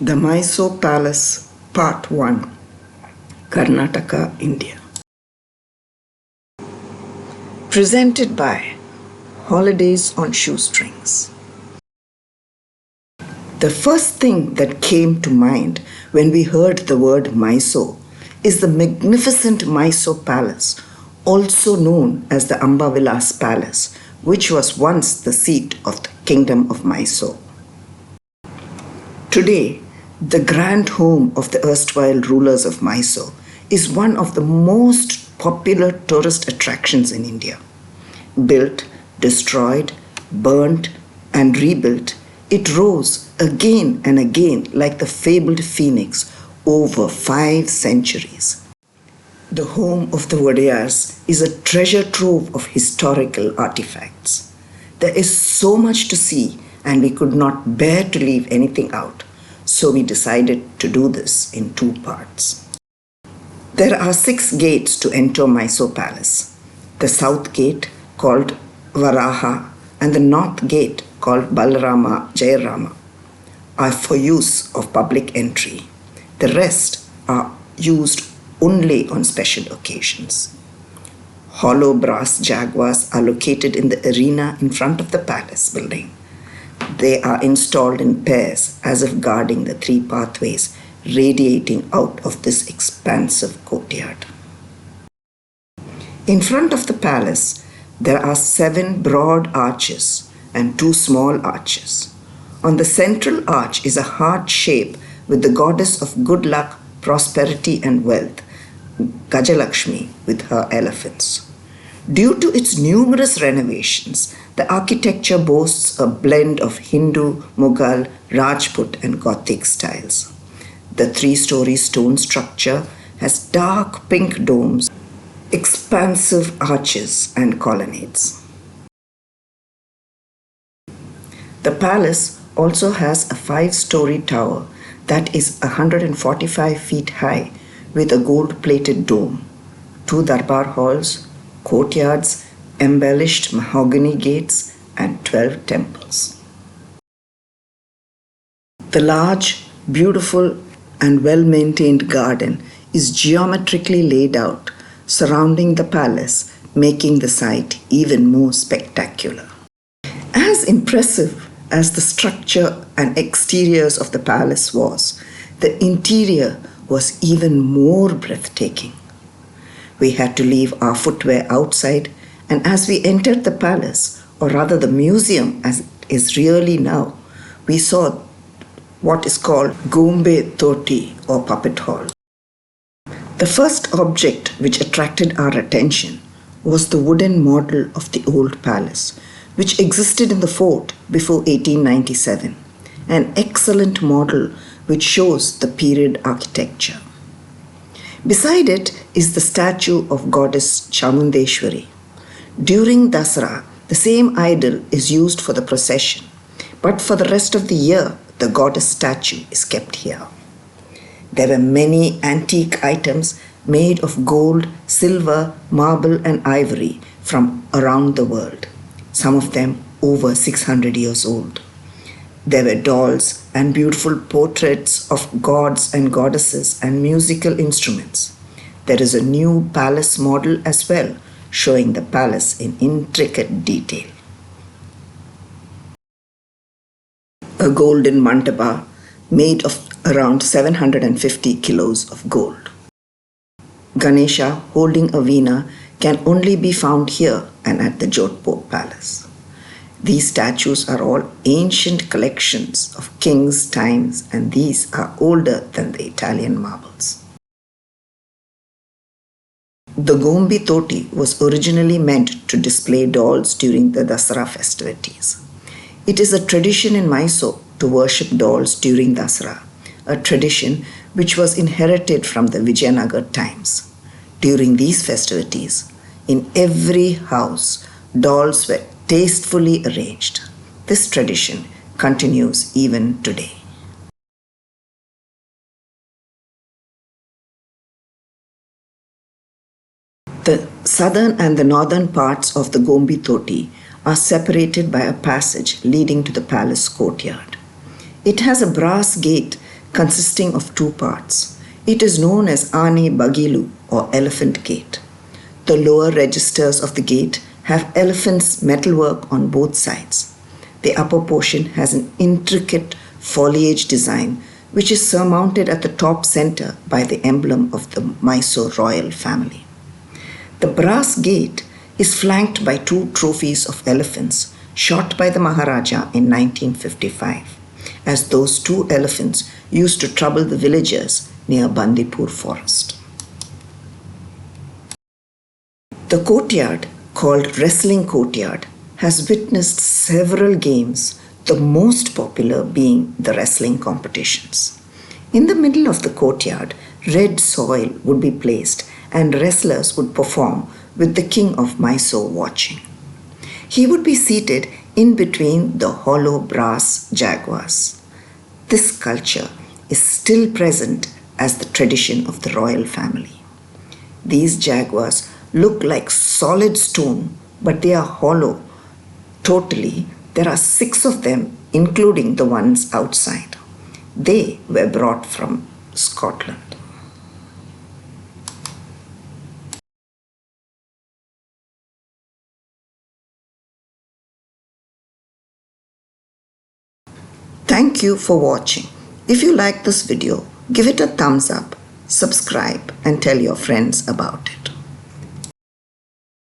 The Mysore Palace, Part 1, Karnataka, India. Presented by Holidays on Shoestrings. The first thing that came to mind when we heard the word Mysore is the magnificent Mysore Palace, also known as the Ambavilas Palace, which was once the seat of the Kingdom of Mysore. Today, the grand home of the erstwhile rulers of Mysore is one of the most popular tourist attractions in India. Built, destroyed, burnt, and rebuilt, it rose again and again like the fabled phoenix over 5 centuries. The home of the Wadiyars is a treasure trove of historical artifacts. There is so much to see, and we could not bear to leave anything out. So we decided to do this in 2 parts. There are 6 gates to enter Mysore Palace. The south gate, called Varaha, and the north gate, called Balarama Jayarama, are for use of public entry. The rest are used only on special occasions. Hollow brass jaguars are located in the arena in front of the palace building. They are installed in pairs as if guarding the 3 pathways radiating out of this expansive courtyard. In front of the palace, there are 7 broad arches and 2 small arches. On the central arch is a heart shape with the goddess of good luck, prosperity and wealth, Gajalakshmi, with her elephants. Due to its numerous renovations, the architecture boasts a blend of Hindu, Mughal, Rajput and Gothic styles. The 3-story stone structure has dark pink domes, expansive arches and colonnades. The palace also has a 5-story tower that is 145 feet high with a gold-plated dome, 2 darbar halls, courtyards, embellished mahogany gates, and 12 temples. The large, beautiful, and well-maintained garden is geometrically laid out, surrounding the palace, making the site even more spectacular. As impressive as the structure and exteriors of the palace was, the interior was even more breathtaking. We had to leave our footwear outside, and as we entered the palace, or rather the museum as it is really now, we saw what is called Gombe Toti or puppet hall. The first object which attracted our attention was the wooden model of the old palace, which existed in the fort before 1897, an excellent model which shows the period architecture. Beside it is the statue of goddess Chamundeshwari. During Dasara, the same idol is used for the procession, but for the rest of the year, the goddess statue is kept here. There were many antique items made of gold, silver, marble and ivory from around the world, some of them over 600 years old. There were dolls and beautiful portraits of gods and goddesses and musical instruments. There is a new palace model as well, showing the palace in intricate detail. A golden mandapa made of around 750 kilos of gold. Ganesha holding a veena can only be found here and at the Jodhpur Palace. These statues are all ancient collections of kings' times, and these are older than the Italian marbles. The Gombe Toti was originally meant to display dolls during the Dasara festivities. It is a tradition in Mysore to worship dolls during Dasara, a tradition which was inherited from the Vijayanagar times. During these festivities, in every house, dolls were tastefully arranged. This tradition continues even today. The southern and the northern parts of the Gombe Toti are separated by a passage leading to the palace courtyard. It has a brass gate consisting of two parts. It is known as Ane Bagilu or Elephant Gate. The lower registers of the gate have elephant's metalwork on both sides. The upper portion has an intricate foliage design which is surmounted at the top center by the emblem of the Mysore royal family. The brass gate is flanked by two trophies of elephants shot by the Maharaja in 1955, as those two elephants used to trouble the villagers near Bandipur forest. The courtyard, called Wrestling Courtyard, has witnessed several games, the most popular being the wrestling competitions. In the middle of the courtyard, red soil would be placed and wrestlers would perform with the king of Mysore watching. He would be seated in between the hollow brass jaguars. This culture is still present as the tradition of the royal family. These jaguars look like solid stone, but they are hollow. Totally, there are 6 of them, including the ones outside. They were brought from Scotland. Thank you for watching. If you like this video, give it a thumbs up, subscribe, and tell your friends about it.